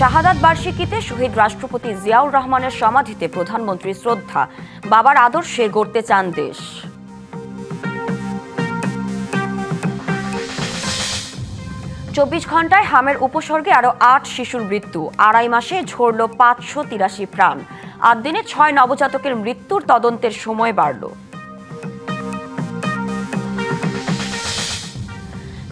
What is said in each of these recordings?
শাহাদাত বার্ষিকীতে শহীদ রাষ্ট্রপতি জিয়াউর রহমানের সমাধিতে প্রধানমন্ত্রী শ্রদ্ধা, বাবার আদর্শে গড়তে চান দেশ। চব্বিশ ঘন্টায় হামের উপসর্গে আরও ৮ শিশুর মৃত্যু, আড়াই মাসে ঝরল ৫৮৩ প্রাণ। ৮ দিনে ৬ নবজাতকের মৃত্যুর তদন্তের সময় বাড়ল।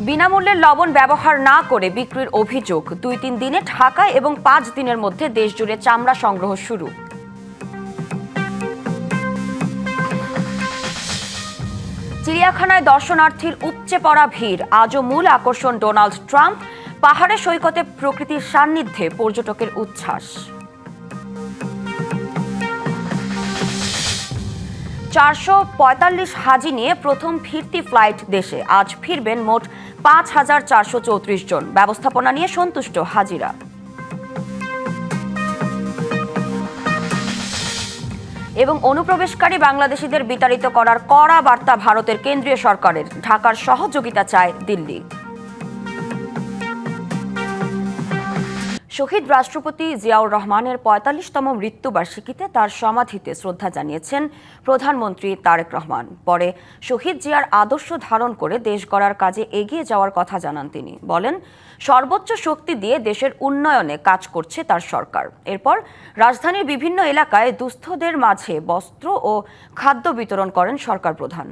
বিনামূল্যে লবণ ব্যবহার না করে বিক্রির অভিযোগ, ২-৩ দিনে ঢাকায় এবং ৫ দিনের মধ্যে দেশজুড়ে চামড়া সংগ্রহ শুরু। চিড়িয়াখানায় দর্শনার্থীর উপচে পড়া ভিড়, আজও মূল আকর্ষণ ডোনাল্ড ট্রাম্প। পাহাড়ে সৈকতে প্রকৃতির সান্নিধ্যে পর্যটকের উচ্ছ্বাস। ৪৪৫ হাজি নিয়ে প্রথম ফিরতি ফ্লাইট দেশে, আজ ফিরবেন মোট ৫,৪৩৪ জন। ব্যবস্থাপনা নিয়ে সন্তুষ্ট হাজিরা। এবং অনুপ্রবেশকারী বাংলাদেশিদের বিতাড়িত করার কড়া বার্তা ভারতের কেন্দ্রীয় সরকারের, ঢাকার সহযোগিতা চায় দিল্লি। শহীদ রাষ্ট্রপতি জিয়াউর রহমানের ৪৫তম মৃত্যুবার্ষিকীতে তার সমাধিতে শ্রদ্ধা জানিয়েছেন প্রধানমন্ত্রী তারেক রহমান। পরে শহীদ জিয়ার আদর্শ ধারণ করে দেশ গড়ার কাজে এগিয়ে যাওয়ার কথা জানান তিনি। বলেন, সর্বোচ্চ শক্তি দিয়ে দেশের উন্নয়নে কাজ করছে তার সরকার। এরপর রাজধানীর বিভিন্ন এলাকায় দুস্থদের মাঝে বস্ত্র ও খাদ্য বিতরণ করেন সরকার প্রধান।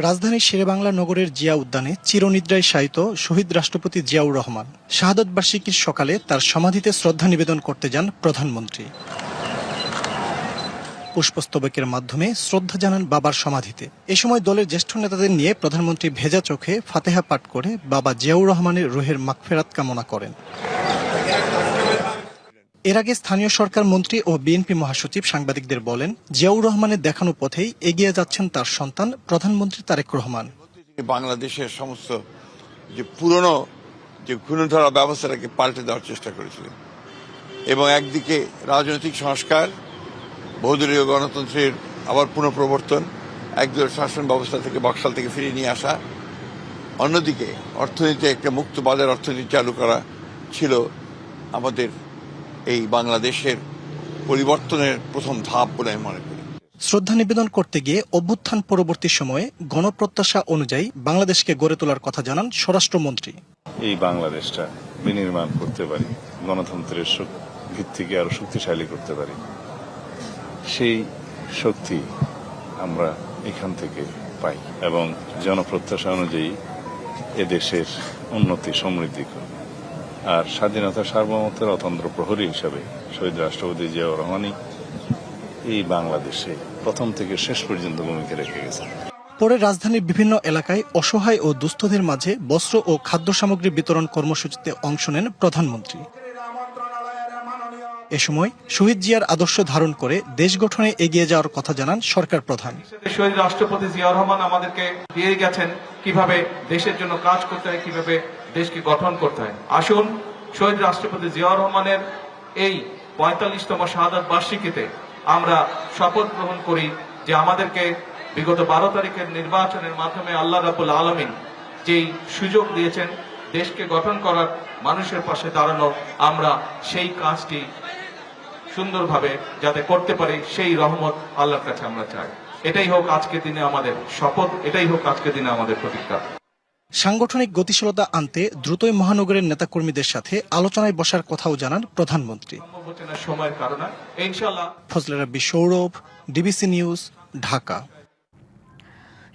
রাজধানীর শেরেবাংলা নগরের জিয়া উদ্যানে চিরনিদ্রায় শায়িত শহীদ রাষ্ট্রপতি জিয়াউর রহমান শাহাদত বার্ষিকীর সকালে তার সমাধিতে শ্রদ্ধা নিবেদন করতে যান প্রধানমন্ত্রী। পুষ্পস্তবকের মাধ্যমে শ্রদ্ধা জানান বাবার সমাধিতে। এ সময় দলের জ্যেষ্ঠ নেতাদের নিয়ে প্রধানমন্ত্রী ভেজা চোখে ফাতেহা পাঠ করে বাবা জিয়াউর রহমানের রুহের মাগফিরাত কামনা করেন। এর আগে স্থানীয় সরকার মন্ত্রী ও বিএনপি মহাসচিব সাংবাদিকদের বলেন, জিয়াউর রহমানের দেখানো পথেই এগিয়ে যাচ্ছেন তার সন্তান প্রধানমন্ত্রী তারেক রহমান। বাংলাদেশের সমস্ত যে পুরনো যে ঘূর্ণিধরা ব্যবস্থাটাকে পাল্টে দেওয়ার চেষ্টা করেছিলেন এবং একদিকে রাজনৈতিক সংস্কার, বহুদলীয় গণতন্ত্রের আবার পুনঃপ্রবর্তন, একদলীয় শাসন ব্যবস্থা থেকে বক্সাল থেকে ফিরিয়ে নিয়ে আসা, অন্যদিকে অর্থনীতি একটা মুক্ত বাজার অর্থনীতি চালু করা ছিল আমাদের এই বাংলাদেশের পরিবর্তনের প্রথম ধাপ বলে আমি মনে করি। শ্রদ্ধা নিবেদন করতে গিয়ে অভ্যুত্থান পরবর্তী সময়ে গণপ্রত্যাশা অনুযায়ী বাংলাদেশকে গড়ে তোলার কথা জানান স্বরাষ্ট্রমন্ত্রী। এই বাংলাদেশটা বিনির্মাণ করতে পারি, গণতন্ত্রের ভিত্তিকে আরো শক্তিশালী করতে পারি, সেই শক্তি আমরা এখান থেকে পাই এবং জনপ্রত্যাশা অনুযায়ী এদেশের উন্নতি সমৃদ্ধি করি। আর স্বাধীনতা সার্বভৌমত্বের অতন্ত্র প্রহরী হিসাবে শহীদ রাষ্ট্রপতি জিয়াউর রহমানই এই বাংলাদেশে প্রথম থেকে শেষ পর্যন্ত ভূমিকা রেখে গেছেন। পরে রাজধানীর বিভিন্ন এলাকায় অসহায় ও দুস্থদের মাঝে বস্ত্র ও খাদ্য সামগ্রী বিতরণ কর্মসূচিতে অংশ নেন প্রধানমন্ত্রী। এ সময় শহীদ জিয়ার আদর্শ ধারণ করে দেশ গঠনে এগিয়ে যাওয়ার কথা জানান সরকার প্রধান। শহীদ রাষ্ট্রপতি জিয়াউর রহমান আমাদেরকে দিয়ে গেছেন কিভাবে দেশের জন্য কাজ করতে হয়, কিভাবে দেশকে গঠন করতে হয়। আসুন শহীদ রাষ্ট্রপতি জিয়াউর রহমানের এই ৪৫তম শাহাদাত বার্ষিকীতে আমরা শপথ গ্রহণ করি যে আমাদেরকে বিগত ১২ তারিখের নির্বাচনের মাধ্যমে আল্লাহ রাব্বুল আলামিন যেই সুযোগ দিয়েছেন দেশকে গঠন করার, মানুষের পাশে দাঁড়ানো, আমরা সেই কাজটি সুন্দরভাবে যাতে করতে পারি সেই রহমত আল্লাহর কাছে আমরা চাই। এটাই হোক আজকের দিনে আমাদের শপথ, এটাই হোক আজকের দিনে আমাদের প্রতিজ্ঞা। সাংগঠনিক গতিশীলতা আনতে দ্রুতই মহানগরের নেতাকর্মীদের সাথে আলোচনায় বসার কথাও জানান প্রধানমন্ত্রী। সময়ের কারণে ইনশাআল্লাহ। ফজলে রাব্বি, সৌরভ, ডিবিসি নিউজ, ঢাকা।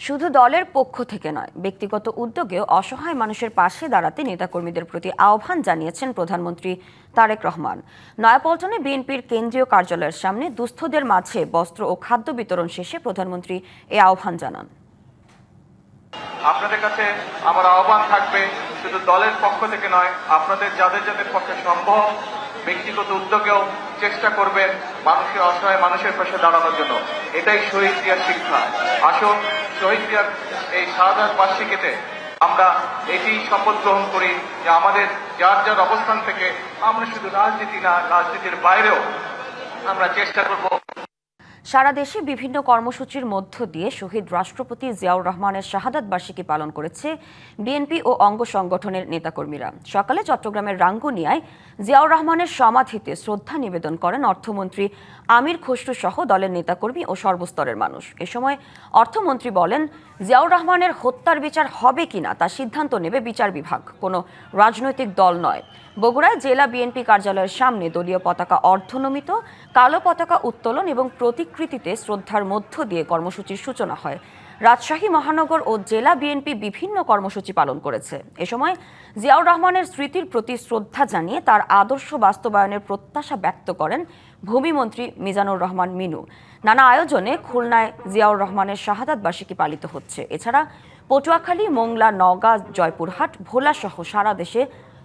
শুধু দলের পক্ষ থেকে নয়, ব্যক্তিগত উদ্যোগেও অসহায় মানুষের পাশে দাঁড়াতে নেতাকর্মীদের প্রতি আহ্বান জানিয়েছেন প্রধানমন্ত্রী তারেক রহমান। নয়াপল্টনে বিএনপির কেন্দ্রীয় কার্যালয়ের সামনে দুস্থদের মাঝে বস্ত্র ও খাদ্য বিতরণ শেষে প্রধানমন্ত্রী এ আহ্বান জানান। আপনাদের কাছে আমার আহ্বান থাকবে, শুধু দলের পক্ষ থেকে নয়, আপনাদের যাদের যাদের পক্ষে সম্ভব ব্যক্তিগত উদ্যোগেও চেষ্টা করবেন মানুষের, অসহায় মানুষের পাশে দাঁড়ানোর জন্য। এটাই শহীদ জিয়ার শিক্ষা। আসুন শহীদ জিয়ার এই শাহাদাত বার্ষিকীতে আমরা এটি শপথ গ্রহণ করি যে আমাদের যার যার অবস্থান থেকে আমরা শুধু রাজনীতি না, রাজনীতির বাইরেও আমরা চেষ্টা করব সারা দেশে বিভিন্ন কর্মসূচির মধ্য দিয়ে শহীদ রাষ্ট্রপতি জিয়াউর রহমানের শাহাদাত বার্ষিকী পালন করেছে বিএনপি ও অঙ্গ সংগঠনের নেতাকর্মীরা। সকালে চট্টগ্রামের রাঙ্গুনিয়ায় জিয়াউর রহমানের সমাধিতে শ্রদ্ধা নিবেদন করেন অর্থমন্ত্রী আমির খসরু সহ দলের নেতাকর্মী ও সর্বস্তরের মানুষ। এ সময় অর্থমন্ত্রী বলেন, জিয়াউর রহমানের হত্যার বিচার হবে কিনা তা সিদ্ধান্ত নেবে বিচার বিভাগ, কোনো রাজনৈতিক দল নয়। বগুড়ায় জেলা বিএনপি কার্যালয়ের সামনে দলীয় পতাকা অর্ধনমিত, কালো পতাকা উত্তোলন এবং প্রতিকৃতিতে শ্রদ্ধার মধ্য দিয়ে কর্মসূচির সূচনা হয়। রাজশাহী মহানগর ও জেলা বিএনপি বিভিন্ন কর্মসূচি পালন করেছে। এ সময় জিয়াউর রহমানের স্মৃতির প্রতি শ্রদ্ধা জানিয়ে তার আদর্শ বাস্তবায়নের প্রত্যাশা ব্যক্ত করেন ভূমিমন্ত্রী মিজানুর রহমান মিনু। নানা আয়োজনে খুলনায় জিয়াউর রহমানের শাহাদাত বার্ষিকী পালিত হচ্ছে। এছাড়া পটুয়াখালী, মোংলা, নওগাঁ, জয়পুরহাট, ভোলা সহ সারা দেশে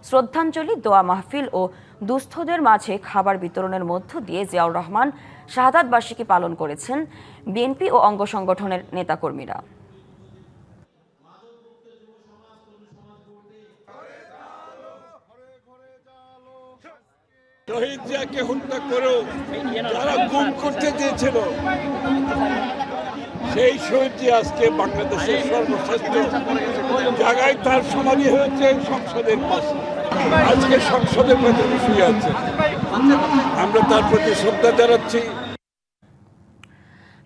শ্রদ্ধাঞ্জলি, দোয়া মাহফিল ও দুস্থদের মাঝে খাবার বিতরণের মধ্য দিয়ে জিয়াউর রহমান শাহাদাত বার্ষিকী পালন করেছেন বিএনপি ও অঙ্গ সংগঠনের নেতাকর্মীরা। শহীদ জিয়াকে হত্যা করেও যারা গুম করতে চেয়েছিল, সেই শহীদ জিয়া আজকে বাংলাদেশের সর্বশ্রেষ্ঠ জায়গায় তার সমাধি হয়েছে সংসদের পাশে। আজকে সংসদের ভেতরে শুয়ে আছে, আমরা তার প্রতি শ্রদ্ধা জানাচ্ছি।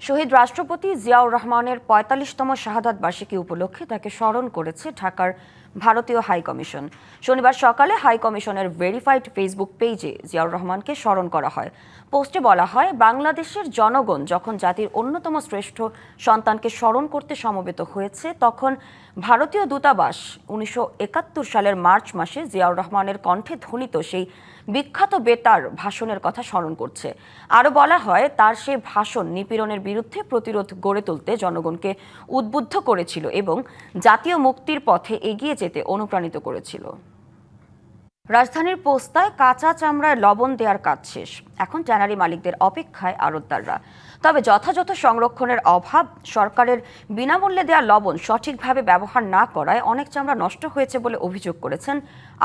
শহীদ রাষ্ট্রপতি জিয়াউর রহমানের ৪৫তম শাহাদাত বার্ষিকী উপলক্ষে তাকে স্মরণ করেছে ঢাকার ভারতীয় হাই কমিশন। শনিবার সকালে হাই কমিশনের ভেরিফাইড ফেসবুক পেজে জিয়াউর রহমানকে স্মরণ করা হয়। পোস্টে বলা হয়, বাংলাদেশের জনগণ যখন জাতির অন্যতম শ্রেষ্ঠ সন্তানকে স্মরণ করতে সমবেত হয়েছে, তখন ভারতীয় দূতাবাস ১৯৭১ সালের মার্চ মাসে জিয়াউর রহমানের কণ্ঠে ধ্বনিত সেই বিখ্যাত বেতার ভাষণের কথা স্মরণ করছে। আরও বলা হয়, তার সেই ভাষণ নিপীড়নের বিরুদ্ধে প্রতিরোধ গড়ে তুলতে জনগণকে উদ্বুদ্ধ করেছিল এবং জাতীয় মুক্তির পথে এগিয়ে যেতে অনুপ্রাণিত করেছিল। রাজধানীর পোস্তায় কাঁচা চামড়ায় লবণ দেওয়ার কাজ শেষ। এখন ট্যানারি মালিকদের অপেক্ষায় আড়তদাররা। তবে যথাযথ সংরক্ষণের অভাব, সরকারের বিনামূল্যে দেওয়া লবণ সঠিকভাবে ব্যবহার না করায় অনেক চামড়া নষ্ট হয়েছে বলে অভিযোগ করেছেন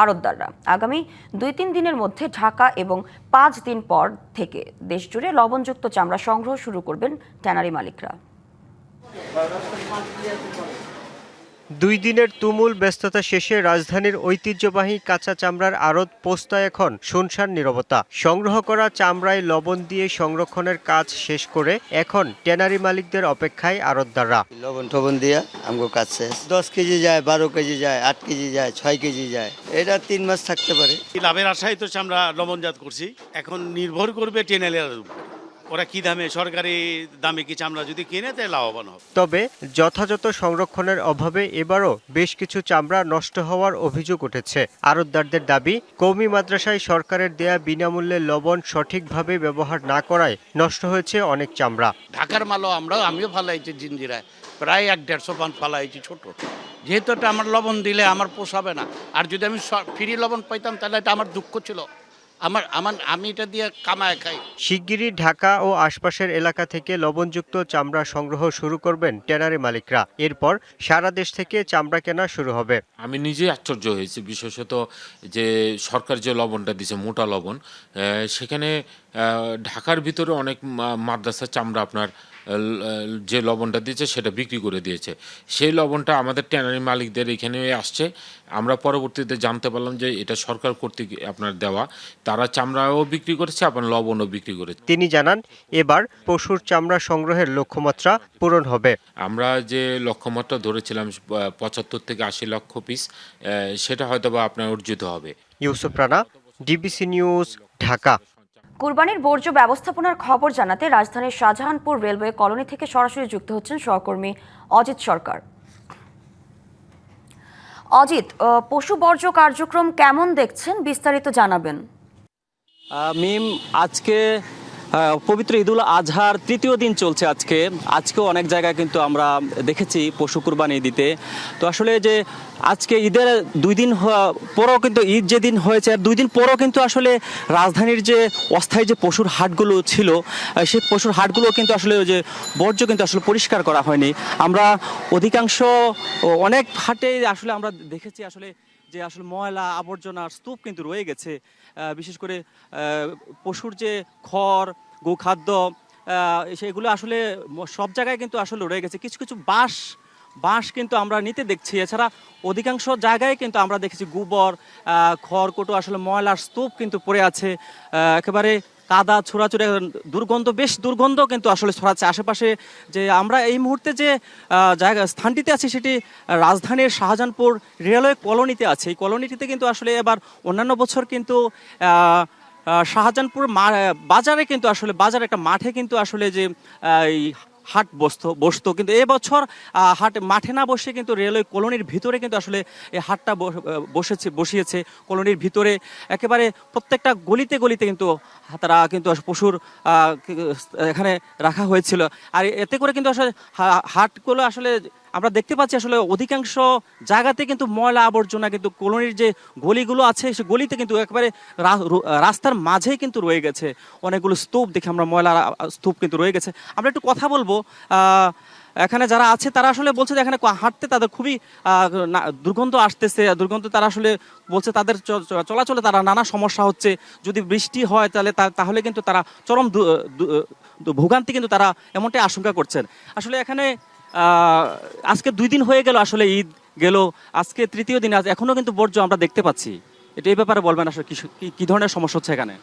আড়তদাররা। আগামী ২-৩ দিনের মধ্যে ঢাকা এবং ৫ দিন পর থেকে দেশজুড়ে লবণযুক্ত চামড়া সংগ্রহ শুরু করবেন ট্যানারি মালিকরা। ২ দিনের তুমুল ব্যস্ততা শেষে রাজধানীর ঐতিহ্যবাহী কাঁচা চামড়ার আড়ত পোস্তায় এখন শুনশান নীরবতা। সংগ্রহ করা চামড়ায় লবণ দিয়ে সংরক্ষণের কাজ শেষ করে এখন ট্যানারি মালিকদের অপেক্ষায় আড়তদাররা। লবণ টবণ দিয়া আমগো কাজ শেষ। 10 কেজি যায়, 12 কেজি যায়, 8 কেজি যায়, 6 কেজি যায়। এটা 3 মাস থাকতে পারে। লাভের আশায় তো আমরা লবণজাত করছি, এখন নির্ভর করবে ট্যানারির উপর। ওরা কি দামে, সরকারি দামে কি চামড়া যদি কিনে তাহলে লাভবান হবে। তবে যথাযথ সংরক্ষণের অভাবে এবারও বেশ কিছু চামড়া নষ্ট হওয়ার অভিযোগ উঠেছে। আড়তদারদের দাবি, কওমি মাদ্রাসায় সরকারের দেয়া বিনামূল্যে লবণ সঠিকভাবে ব্যবহার না করায় নষ্ট হয়েছে অনেক চামড়া। ঢাকার মালও আমিও ফালাইছি জিঞ্জিরায়, প্রায় 1-150 পাউন্ড ফালাইছি ছোট। যেহেতু এটা আমার লবণ দিলে আমার পোষাবে না, আর যদি আমি ফ্রি লবণ পাইতাম তাহলে এটা আমার দুঃখ ছিল। আমি এটা দিয়ে কামায় খাই। শিগগিরই ঢাকা ও আশপাশের এলাকা থেকে লবণযুক্ত চামড়া সংগ্রহ শুরু করবেন ট্যানারি মালিকরা। এরপর সারা দেশ থেকে চামড়া কেনা শুরু হবে। আমি নিজেই আশ্চর্য হয়েছি, বিশেষত যে সরকার যে লবণটা দিয়েছে, মোটা লবণ, সেখানে ঢাকার ভিতরে অনেক মাদ্রাসার চামড়া আপনার যে লবণটা দিয়েছে সেটা বিক্রি করে দিয়েছে। সেই লবণটা আমাদের ট্যানারি মালিকদের এখানে আসছে। আমরা পরবর্তীতে জানতে পারলাম যে এটা সরকার কর্তৃক আপনার দেওয়া। তারা চামড়াও বিক্রি করেছে, আপনার লবণও বিক্রি করেছে। তিনি জানান, এবার পশুর চামড়া সংগ্রহের লক্ষ্যমাত্রা পূরণ হবে। আমরা যে লক্ষ্যমাত্রা ধরেছিলাম 75 থেকে 80 লক্ষ পিস, সেটা হয়তো বা আপনার অর্জিত হবে। Yusuf Rana, DBC news, Dhaka. কুরবানির বর্জ্য ব্যবস্থাপনার খবর জানাতে রাজধানীর শাহজাহানপুর রেলওয়ে কলোনি থেকে সরাসরি যুক্ত হচ্ছেন সহকর্মী অজিত সরকার। অজিত, পশু বর্জ্য কার্যক্রম কেমন দেখছেন, বিস্তারিত জানাবেন। মিম, আজকে পবিত্র ঈদুল আজহার তৃতীয় দিন চলছে। আজকেও অনেক জায়গায় কিন্তু আমরা দেখেছি পশু কুরবানি দিতে। তো আসলে যে আজকে ঈদের 2 দিন পরও কিন্তু ঈদ যেদিন হয়েছে আর 2 দিন পরও কিন্তু আসলে রাজধানীর যে অস্থায়ী যে পশুর হাটগুলো ছিল, সেই পশুর হাটগুলো কিন্তু আসলে যে বর্জ্য কিন্তু আসলে পরিষ্কার করা হয়নি। আমরা অধিকাংশ অনেক হাটে আসলে আমরা দেখেছি আসলে যে আসলে ময়লা আবর্জনার স্তূপ কিন্তু রয়ে গেছে। বিশেষ করে পশুর যে খড়, গোখাদ্য, সেগুলো আসলে সব জায়গায় কিন্তু আসলে রয়ে গেছে। কিছু কিছু বাঁশ কিন্তু আমরা নিতে দেখছি। এছাড়া অধিকাংশ জায়গায় কিন্তু আমরা দেখেছি গোবর, খড়কুটো, আসলে ময়লার স্তূপ কিন্তু পড়ে আছে। একেবারে কাদা ছোড়াছুড়ি, বেশ দুর্গন্ধ কিন্তু আসলে ছড়াচ্ছে আশেপাশে। যে আমরা এই মুহূর্তে যে স্থানটিতে আছি সেটি রাজধানীর শাহজাহানপুর রেলওয়ে কলোনিতে আছে। এই কলোনিটিতে কিন্তু আসলে এবার অন্যান্য বছর কিন্তু শাহজাহানপুর বাজারে কিন্তু আসলে বাজার একটা মাঠে কিন্তু আসলে যে এই হাট বসতো, কিন্তু এবছর মাঠে না বসে কিন্তু রেলওয়ে কলোনির ভিতরে কিন্তু আসলে এই হাটটা বসিয়েছে কলোনির ভিতরে। একেবারে প্রত্যেকটা গলিতে গলিতে কিন্তু তারা কিন্তু পশুর এখানে রাখা হয়েছিল। আর এতে করে কিন্তু আসলে হাটগুলো আসলে আমরা দেখতে পাচ্ছি আসলে অধিকাংশ জায়গাতে কিন্তু ময়লা আবর্জনা কিন্তু কলোনির যে গলিগুলো আছে সে গলিতে কিন্তু একেবারে রাস্তার মাঝেই কিন্তু রয়ে গেছে। অনেকগুলো স্তূপ দেখে আমরা ময়লা স্তূপ কিন্তু রয়ে গেছে। আমরা একটু কথা বলবো, এখানে যারা আছে তারা আসলে বলছে যে এখানে হাঁটতে তাদের খুবই দুর্গন্ধ আসতেছে। দুর্গন্ধ তারা আসলে বলছে তাদের চলাচলে তারা নানা সমস্যা হচ্ছে। যদি বৃষ্টি হয় তাহলে কিন্তু তারা চরম ভোগান্তি কিন্তু তারা এমনটাই আশঙ্কা করছেন। আসলে এখানে আজকে 2 দিন হয়ে গেল, আসলে ঈদ গেল, আজকে 3য় দিন, এখনো কিন্তু বর্জ্য আমরা দেখতে পাচ্ছি। এটা এই ব্যাপারে বলবেন আসলে কি ধরনের সমস্যা হচ্ছে এখানে?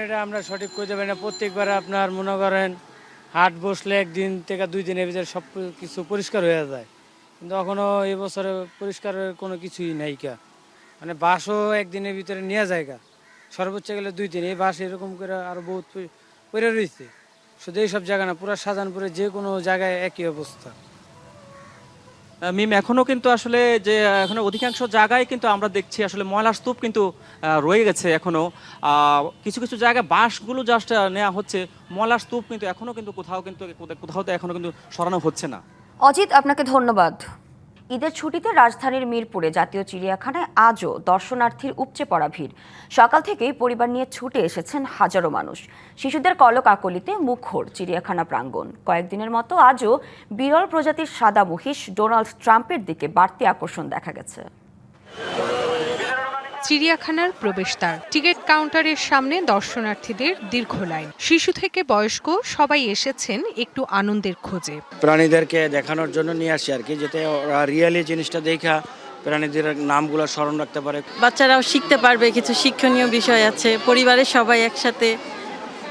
এটা আমরা সঠিক করতে পারি না। প্রত্যেকবার আপনার মনে করেন হাট বসলে 1 দিন থেকে 2 দিনের ভিতরে সব কিছু পরিষ্কার হয়ে যায়, কিন্তু এখনো এবছরে পরিষ্কারের কোনো কিছুই নাই। মানে বাসও 1 দিনের ভিতরে নিয়ে যায়গা, সর্বোচ্চ গেলে 2 দিন। এই বাস এরকম করে আরো বহুত পড়ে রয়েছে। শুধু এইসব জায়গা না, পুরো শাহজাহানপুরে যে কোনো জায়গায় একই অবস্থা। মিম, এখনো কিন্তু আসলে যে এখনো অধিকাংশ জায়গায় কিন্তু আমরা দেখছি আসলে ময়লার স্তূপ কিন্তু রয়ে গেছে। এখনো কিছু কিছু জায়গায় বাঁশগুলো জাস্ট নেওয়া হচ্ছে, ময়লার স্তূপ কিন্তু এখনো কিন্তু কোথাও এখনো কিন্তু সরানো হচ্ছে না। অজিত, আপনাকে ধন্যবাদ। ঈদের ছুটিতে রাজধানীর মিরপুরে জাতীয় চিড়িয়াখানায় আজও দর্শনার্থীর উপচে পড়া ভিড়। সকাল থেকেই পরিবার নিয়ে ছুটে এসেছেন হাজারো মানুষ। শিশুদের কলকাকলিতে মুখর চিড়িয়াখানা প্রাঙ্গণ। কয়েকদিনের মতো আজও বিরল প্রজাতির সাদা মহিষ ডোনাল্ড ট্রাম্পের দিকে বাড়তি আকর্ষণ দেখা গেছে। চিড়িয়াখানার প্রবেশদ্বার, টিকিট কাউন্টারের সামনে দর্শনার্থীদের দীর্ঘ লাইন। শিশু থেকে বয়স্ক সবাই এসেছেন একটু আনন্দের খোঁজে। প্রাণীদেরকে দেখানোর জন্য নিয়ে আসি আর কি, যাতে ওরা রিয়েলি জিনিসটা দেখা প্রাণীদের নামগুলো স্মরণ রাখতে পারে। বাচ্চারাও শিখতে পারবে, কিছু শিক্ষণীয় বিষয় আছে, পরিবারের সবাই একসাথে,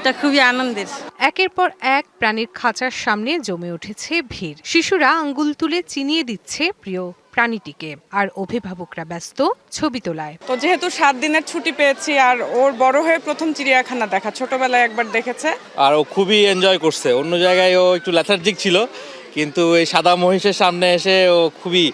এটা খুবই আনন্দের। একের পর এক প্রাণীর খাঁচার সামনে জমে উঠেছে ভিড়। শিশুরা আঙ্গুল তুলে চিনিয়ে দিচ্ছে প্রিয় প্রাণীটিকে, আর অভিভাবকরা ব্যস্ত ছবি তোলায়। তো যেহেতু 7 দিনের ছুটি পেয়েছি, আর ওর বড় হয়ে প্রথম চিড়িয়াখানা দেখা, ছোটবেলায় একবার দেখেছে, আর ও খুবই এনজয় করছে। অন্য জায়গায় ও একটু লেথার্জিক ছিল, কিন্তু এই সাদা মহিষের সামনে এসে ও খুবই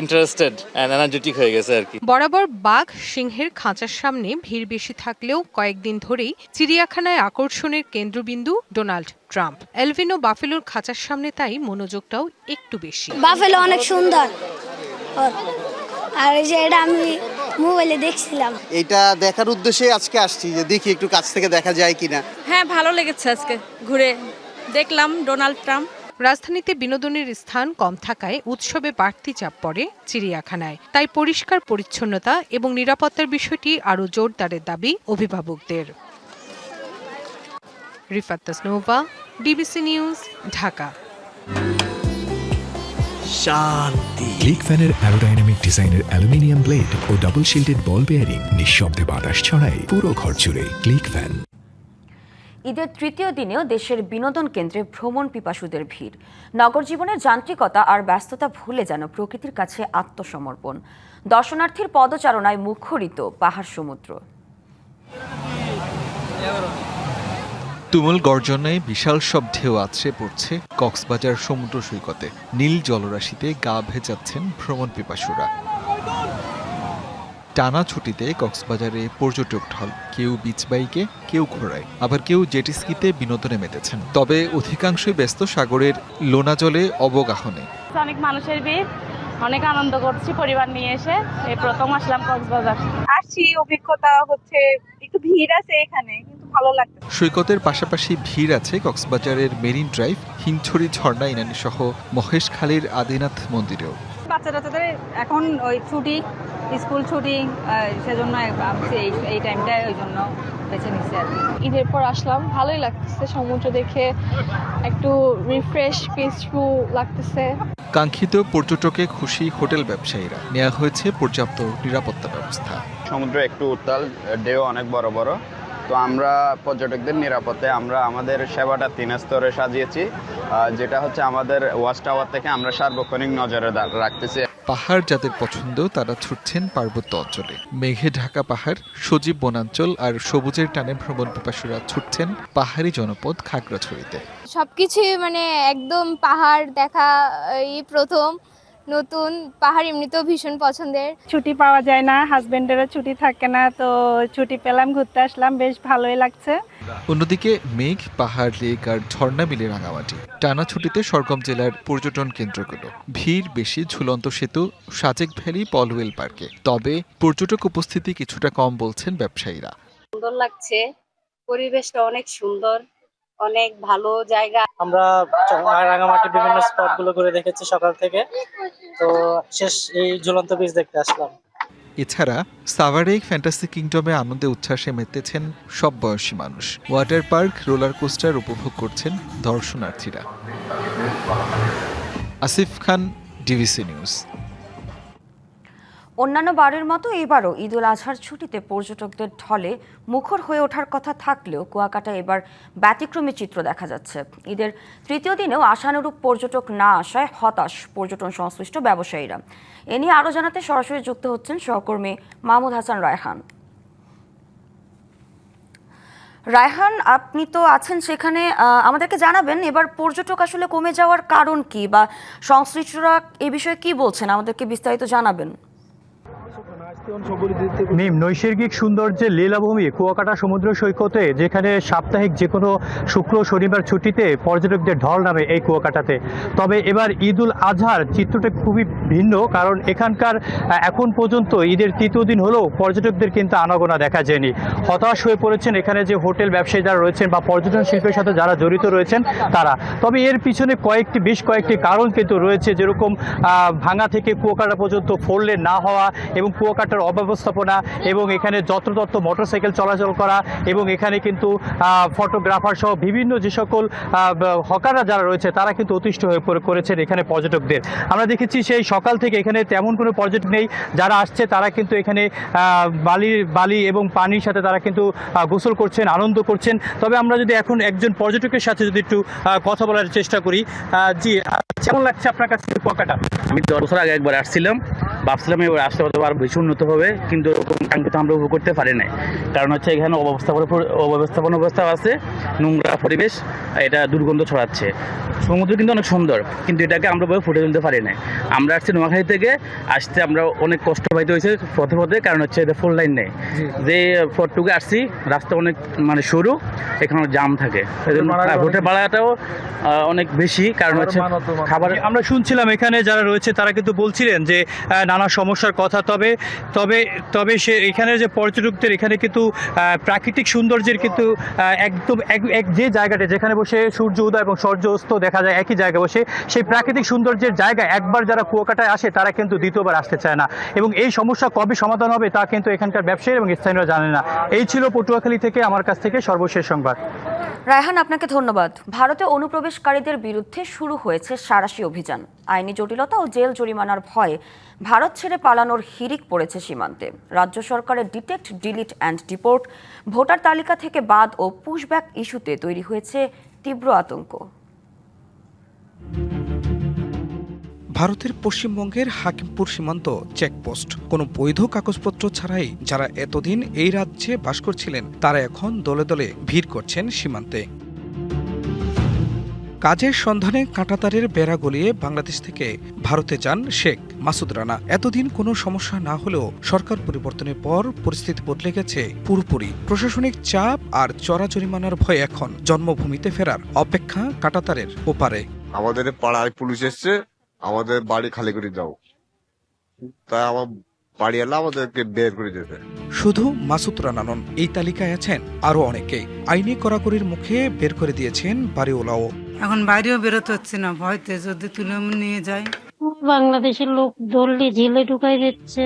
ইন্টারেস্টেড এন্ড এনার্জেটিক হয়ে গেছে আর কি। বরাবর বাঘ সিংহের খাঁচার সামনে ভিড় বেশি থাকলেও কয়েকদিন ধরেই চিড়িয়াখানায় আকর্ষণের কেন্দ্রবিন্দু ডোনাল্ড ট্রাম্প। এলভিনো বাফেলোর খাঁচার সামনে তাই মনোযোগটাও একটু বেশি। বাফেলো অনেক সুন্দর, আর এই যে এটা আমি মোবাইলে দেখছিলাম। এটা দেখার উদ্দেশ্যে আজকে আসছি, যে দেখি একটু কাছ থেকে দেখা যায় কিনা। হ্যাঁ, ভালো লেগেছে, আজকে ঘুরে দেখলাম ডোনাল্ড ট্রাম্প। রাজধানীতে বিনোদনের স্থান কম থাকায় উৎসবে বাড়তি চাপ পড়ে চিড়িয়াখানায়। তাই পরিষ্কার পরিচ্ছন্নতা এবং নিরাপত্তার বিষয়টি আরও জোরদারের দাবি অভিভাবকদের। Rifat Tasnova, DBC news, Dhaka. শান্তি। ক্লিক ফ্যানের অ্যারোডাইনামিক ডিজাইনের aluminium blade O double shielded বল বেয়ারিং নিঃশব্দে বাতাস ছড়ায় পুরো ঘর জুড়ে। Click fan. ঈদের 3য় দিনেও দেশের বিনোদন কেন্দ্রে ভ্রমণ পিপাসুদের ভিড়। নগর জীবনের যান্ত্রিকতা আর ব্যস্ততা ভুলে যেন প্রকৃতির কাছে আত্মসমর্পণ। দর্শনার্থীর পদচারণায় মুখরিত পাহাড় সমুদ্র। তুমুল গর্জনে বিশাল সব ঢেউ আছড়ে পড়ছে কক্সবাজার সমুদ্র সৈকতে। নীল জলরাশিতে গা ভেজাচ্ছেন ভ্রমণ পিপাসুরা। টানা ছুটিতে কক্সবাজারে পর্যটক ঢল, কেউ বিচ বাইকে, কেউ ঘোড়ায়, আবার কেউ জেটিস্কিতে বিনোদনে মেতেছেন। তবে অধিকাংশই ব্যস্ত সাগরের লোনা জলে অবগাহনে। অনেক মানুষের ভিড়, অনেক আনন্দ করছি পরিবার নিয়ে এসে। এই প্রথম আসলাম কক্সবাজার, আসছি, অভিজ্ঞতা হচ্ছে, একটু ভিড় আছে এখানে, কিন্তু ভালো লাগছে। সৈকতের পাশাপাশি ভিড় আছে কক্সবাজারের মেরিন ড্রাইভ, হিমছড়ি ঝর্ণা ইনানি সহ মহেশখালীর আদিনাথ মন্দিরেও। বাচ্চা টাচ্চাদের এখন ওই ছুটি, স্কুল ছুটি, সেজন্য এই টাইমটা ওই জন্য বেছে নিচ্ছি আর কি। ঈদের পর আসলাম, ভালোই লাগতেছে, সমুদ্র দেখে একটু রিফ্রেশ, পিসফুল লাগতেছে। কাঙ্ক্ষিত পর্যটকে খুশি হোটেল ব্যবসায়ীরা, নেওয়া হয়েছে পর্যাপ্ত নিরাপত্তা ব্যবস্থা। সমুদ্র একটু উত্তাল, ঢেউ অনেক বড় বড়, তো আমরা পর্যটকদের নিরাপত্তে আমরা আমাদের সেবাটা 3 স্তরে সাজিয়েছি, যেটা হচ্ছে আমাদের ওয়াচ টাওয়ার থেকে আমরা সার্বক্ষণিক নজরে রাখতেছি। পাহাড় যাদের পছন্দ তারা ছুটছেন পার্বত্য অঞ্চলে। মেঘে ঢাকা পাহাড়, সজীব বনাঞ্চল আর সবুজের টানে ভ্রমণ পিপাসুরা ছুটছেন পাহাড়ি জনপদ খাগড়াছড়িতে। সবকিছুই মানে একদম পাহাড় দেখা এই প্রথম, নতুন পাহাড় এমনিতেও ভীষণ পছন্দের। ছুটি পাওয়া যায় না, হাজবেন্ডেরও ছুটি থাকে না, তো ছুটি পেলাম, ঘুরতে আসলাম, বেশ ভালোই লাগছে। অন্যদিকে মেঘ, পাহাড়, লেক আর ঝর্ণা মিলে রাঙামাটি। টানা ছুটিতে সরগম জেলার পর্যটন কেন্দ্রগুলো। ভিড় বেশি ঝুলন্ত সেতু, সাজেক ভ্যালি, পলওয়েল পার্কে। তবে পর্যটক উপস্থিতি কিছুটা কম বলছেন ব্যবসায়ীরা। সুন্দর লাগছে, পরিবেশটা অনেক সুন্দর, অনেক ভালো জায়গা। আমরা রাঙামাটির বিভিন্ন স্পট গুলো ঘুরে দেখেছি সকাল থেকে, তো শেষ এই ঝুলন্ত বীজ দেখতে আসলাম। এছাড়া সাভারেক ফ্যান্টাসি কিংডমে আনন্দে উচ্ছ্বাসে মেতেছেন সব বয়সী মানুষ। ওয়াটার পার্ক, রোলার কোস্টার উপভোগ করছেন দর্শনার্থীরা। আসিফ খান, ডিভিসি নিউজ। অন্যান্য বারের মতো এবারও ঈদ উল আজহার ছুটিতে পর্যটকদের ঢলে মুখর হয়ে ওঠার কথা থাকলেও কুয়াকাটা এবার ব্যতিক্রমী চিত্র দেখা যাচ্ছে। ঈদের তৃতীয় দিনেও আশানুরূপ পর্যটক না আসায় হতাশ পর্যটন সংশ্লিষ্ট ব্যবসায়ীরা। এ নিয়ে আরও জানাতে সরাসরি যুক্ত হচ্ছেন সহকর্মী মাহমুদ হাসান রায়হান। রায়হান, আপনি তো আছেন সেখানে, আমাদেরকে জানাবেন এবার পর্যটক আসলে কমে যাওয়ার কারণ কি, বা সংশ্লিষ্টরা এ বিষয়ে কি বলছেন, আমাদেরকে বিস্তারিত জানাবেন। নৈসর্গিক সৌন্দর্যের লীলাভূমি কুয়াকাটা সমুদ্র সৈকতে, যেখানে সাপ্তাহিক যে কোনো শুক্র শনিবার ছুটিতে পর্যটকদের ঢল নামে এই কুয়াকাটাতে। তবে এবার ঈদ উল আজহার চিত্রটা খুবই ভিন্ন, কারণ এখানকার এখন পর্যন্ত ঈদের তৃতীয় দিন হলেও পর্যটকদের কিন্তু আনাগোনা দেখা যায়নি। হতাশ হয়ে পড়েছেন এখানে যে হোটেল ব্যবসায়ী যারা রয়েছেন বা পর্যটন শিল্পের সাথে যারা জড়িত রয়েছেন তারা। তবে এর পিছনে বেশ কয়েকটি কারণ কিন্তু রয়েছে, যেরকম ভাঙা থেকে কুয়াকাটা পর্যন্ত 4 লেন না হওয়া এবং কুয়াকাটার অব্যবস্থাপনা, এবং এখানে যত্রতত্র মোটরসাইকেল চলাচল করা, এবং এখানে কিন্তু ফটোগ্রাফার সহ বিভিন্ন যে সকল হকাররা যারা রয়েছে তারা কিন্তু অতিষ্ঠ হয়ে করেছেন এখানে পর্যটকদের। আমরা দেখেছি সেই সকাল থেকে এখানে তেমন কোনো পর্যটক নেই, যারা আসছে তারা কিন্তু এখানে বালি এবং পানির সাথে তারা কিন্তু গোসল করছেন, আনন্দ করছেন। তবে আমরা যদি এখন একজন পর্যটকের সাথে যদি একটু কথা বলার চেষ্টা করি, জি, কেমন লাগছে আপনার কাছে কুয়াকাটা? আমি 10 বছর আগে একবার আসছিলাম, ভাবছিলাম এবার আসতে হয়তো আর বেশি উন্নত হবে, কিন্তু কাঙ্ক্ষিত আমরা উপভোগ করতে পারি নাই। কারণ হচ্ছে এখানে অব্যবস্থাপনা অবস্থা আছে, নোংরা পরিবেশ, এটা দুর্গন্ধ ছড়াচ্ছে। সমুদ্র কিন্তু অনেক সুন্দর, কিন্তু এটাকে আমরা ফুটে তুলতে পারি না। আমরা আসছি নোয়াখালী থেকে, আসতে আমরা অনেক কষ্ট পাইতে হয়েছে পথে, কারণ হচ্ছে এটা 4 লাইন নেই। যে ফটটুকে আসছি রাস্তা অনেক সরু, এখানে জাম থাকে, হোটেল ভাড়াটাও অনেক বেশি, কারণ হচ্ছে খাবার। আমরা শুনছিলাম এখানে যারা রয়েছে তারা কিন্তু বলছিলেন যে নানা সমস্যার কথা। তবে সে এখানে যে পর্যটকদের এখানে কিন্তু প্রাকৃতিক সৌন্দর্যের কিন্তু একদম যে জায়গাটা যেখানে বসে সূর্য উদয় এবং সূর্য অস্ত দেখা যায় একই জায়গায় বসে, সেই প্রাকৃতিক সৌন্দর্যের জায়গায় একবার যারা কুয়াকাটায় আসে তারা কিন্তু দ্বিতীয়বার আসতে চায় না, এবং এই সমস্যা কবে সমাধান হবে তা কিন্তু এখানকার ব্যবসায়ী এবং স্থানীয়রা জানে না। এই ছিল পটুয়াখালী থেকে আমার কাছ থেকে সর্বশেষ সংবাদ। রায়হান, আপনাকে ধন্যবাদ। ভারতে অনুপ্রবেশকারীদের বিরুদ্ধে শুরু হয়েছে সাঁড়াশি অভিযান। আইনি জটিলতা ও জেল জরিমানার ভয়ে ভারত ছেড়ে পালানোর হিড়িক পড়েছে সীমান্তে। রাজ্য সরকারের detect, delete and deport, voter তালিকা থেকে বাদ ও পুশব্যাক ইস্যুতে তৈরি হয়েছে তীব্র আতঙ্ক। ভারতের পশ্চিমবঙ্গের হাকিমপুর সীমান্ত চেকপোস্ট। কোনো বৈধ কাগজপত্র ছাড়াই যারা এতদিন এই রাজ্যে বাস করছিলেন তারা এখন দলে দলে ভিড় করছেন সীমান্তে। কাজের সন্ধানে কাঁটাতারের বেড়া গলিয়ে বাংলাদেশ থেকে ভারতে যান শেখ মাসুদ রানা। এতদিন কোনো সমস্যা না হলেও সরকার পরিবর্তনের পর পরিস্থিতি বদলে গেছে পুরোপুরি। প্রশাসনিক চাপ আর চড়া জরিমানার ভয় এখন জন্মভূমিতে ফেরার অপেক্ষা কাঁটাতারের ওপারে। আমাদের পাড়ায় পুলিশ এসছে, আমাদের বাড়ি খালি করে দাও, তাই আমার বাড়ি এলে আমাদেরকে বের করে দিতে। শুধু মাসুদ রানা নন, এই তালিকায় আছেন আরো অনেকেই। আইনি কড়াকড়ির মুখে বের করে দিয়েছেন বাড়িওয়ালাও। এখন বাইরেও বেরোতে হচ্ছে না, ভয়তে যদি তুলে নিয়ে যায়। বাংলাদেশের লোক ধরলে জেলে ঢুকাই দিচ্ছে।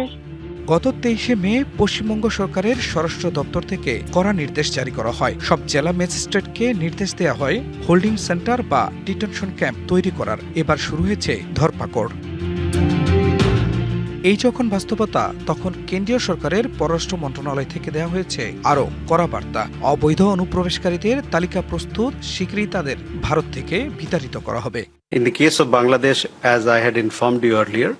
গত 23শে মে পশ্চিমবঙ্গ সরকারের স্বরাষ্ট্র দপ্তর থেকে কড়া নির্দেশ জারি করা হয়। সব জেলা ম্যাজিস্ট্রেটকে নির্দেশ দেওয়া হয় হোল্ডিং সেন্টার বা ডিটেনশন ক্যাম্প তৈরি করার। এবার শুরু হয়েছে ধরপাকড়। এই যখন বাস্তবতা, তখন কেন্দ্রীয় সরকারের পররাষ্ট্র মন্ত্রণালয় থেকে দেওয়া হয়েছে আরও কড়া বার্তা। অবৈধ অনুপ্রবেশকারীদের তালিকা প্রস্তুত, শীঘ্রই তাদের ভারত থেকে বিতাড়িত করা হবে। In the case of Bangladesh, as I had informed you earlier,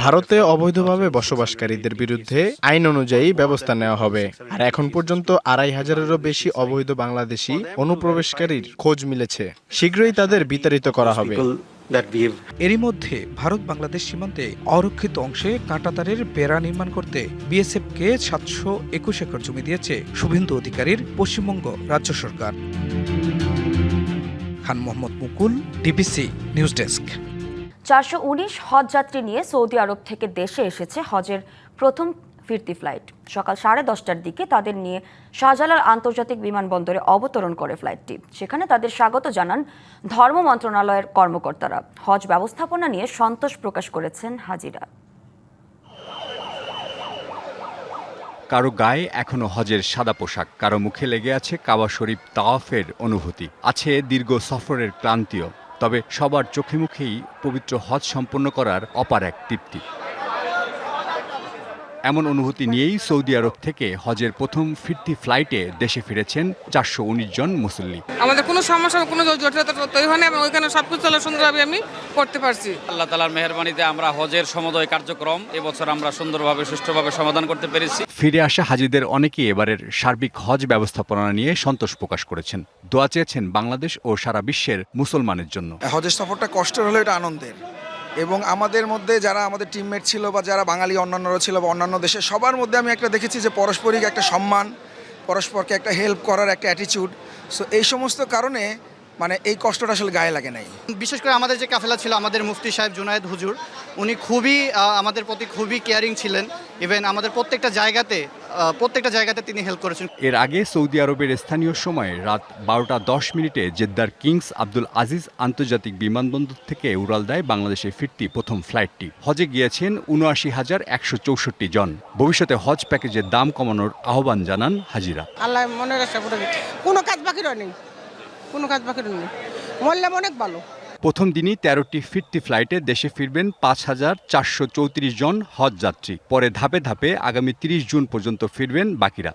ভারতে অবৈধভাবে বসবাসকারীদের বিরুদ্ধে আইন অনুযায়ী ব্যবস্থা নেওয়া হবে। আর এখন পর্যন্ত 2500-এরও বেশি অবৈধ বাংলাদেশি অনুপ্রবেশকারীর খোঁজ মিলেছে। শীঘ্রই তাদের বিতাড়িত করা হবে। এরই মধ্যে ভারত বাংলাদেশ সীমান্তে অরক্ষিত অংশে কাঁটাতারের বেড়া নির্মাণ করতে বিএসএফকে 721 একর জমি দিয়েছে শুভেন্দু অধিকারীর পশ্চিমবঙ্গ রাজ্য সরকার। খান মোহাম্মদ মুকুল, ডিবিসি নিউজ ডেস্ক। 419 হজ যাত্রী নিয়ে সৌদি আরব থেকে দেশে এসেছে হজের প্রথম ফিরতি ফ্লাইট। সকাল 10:30টার দিকে তাদের নিয়ে শাহজালাল আন্তর্জাতিক বিমানবন্দরে অবতরণ করে ফ্লাইটটি। সেখানে তাদের স্বাগত জানান ধর্ম মন্ত্রণালয়ের কর্মকর্তারা। হজ ব্যবস্থাপনা নিয়ে সন্তোষ প্রকাশ করেছেন হাজিরা। কারো গায়ে এখনো হজের সাদা পোশাক, কারো মুখে লেগে আছে কাবা শরীফ তাওয়াফের অনুভূতি, আছে দীর্ঘ সফরের ক্লান্তিও। তবে সবার চোখে মুখেই পবিত্র হজ সম্পন্ন করার অপার এক তৃপ্তি। এমন অনুভূতি নিয়েই সৌদি আরব থেকে হজের প্রথম ফিরতি ফ্লাইটে দেশে ফিরেছেন 419 জন মুসল্লি। আমাদের কোনো সমস্যা, কোনো জটিলতা তৈরি হয়নি এবং ওইখানে সবকিছু সুন্দরভাবে আমি করতে পারছি। আল্লাহ তাআলার মেহেরবানিতে আমরা হজের সমুদয় কার্যক্রম এবছর আমরা সুন্দরভাবে সুষ্ঠুভাবে সমাধান করতে পেরেছি। ফিরে আসা হাজিদের অনেকেই এবারের সার্বিক হজ ব্যবস্থাপনা নিয়ে সন্তোষ প্রকাশ করেছেন। দোয়া চেয়েছেন বাংলাদেশ ও সারা বিশ্বের মুসলমানের জন্য। হজের সফরটা কষ্টের হলেও এটা আনন্দের, এবং আমাদের মধ্যে যারা আমাদের টিমমেট ছিল বা যারা বাঙালি অন্যান্যরা ছিল বা অন্যান্য দেশে, সবার মধ্যে আমি একটা দেখেছি যে পারস্পরিক একটা সম্মান, পরস্পরকে একটা হেল্প করার একটা অ্যাটিটিউড। সো এই সমস্ত কারণে মানে এই কষ্টটা আসলে গায়ে লাগে নাই। বিশেষ করে আমাদের যে কাফেলা ছিল, আমাদের মুফতি সাহেব জুনায়েদ হুজুর, উনি খুবই আমাদের প্রতি খুবই কেয়ারিং ছিলেন। ইভেন আমাদের প্রত্যেকটা জায়গাতে তিনি হেল্প করেছেন। এর আগে সৌদি আরবের স্থানীয় সময়ে রাত 12:10 জেদ্দার কিংস আব্দুল আজিজ আন্তর্জাতিক বিমানবন্দর থেকে উড়াল দেয় বাংলাদেশে ফিরতি প্রথম ফ্লাইটটি। হজে গিয়েছেন ৭৯,১৬৪ জন। ভবিষ্যতে হজ প্যাকেজের দাম কমানোর আহ্বান জানান হাজিরা। আল্লাহ মনে রাখা, কোনো কাজ বাকি নেই, মরলাম অনেক ভালো। প্রথম দিনই 13টি ফিরতি ফ্লাইটে দেশে ফিরবেন ৫,৪34 জন হজ যাত্রী। পরে ধাপে ধাপে আগামী 30 জুন পর্যন্ত ফিরবেন বাকিরা।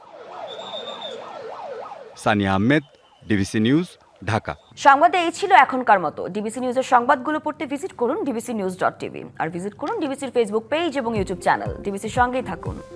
Sania Ahmed, DBC news, Dhaka. সংবাদে এই ছিল এখনকার মতো। ডিবিসি নিউজের সংবাদগুলো পড়তে ভিজিট করুন dbcnews.tv আর ভিজিট করুন ডিবিসির ফেসবুক পেজ এবং ইউটিউব চ্যানেল। ডিবিসির সঙ্গেই থাকুন।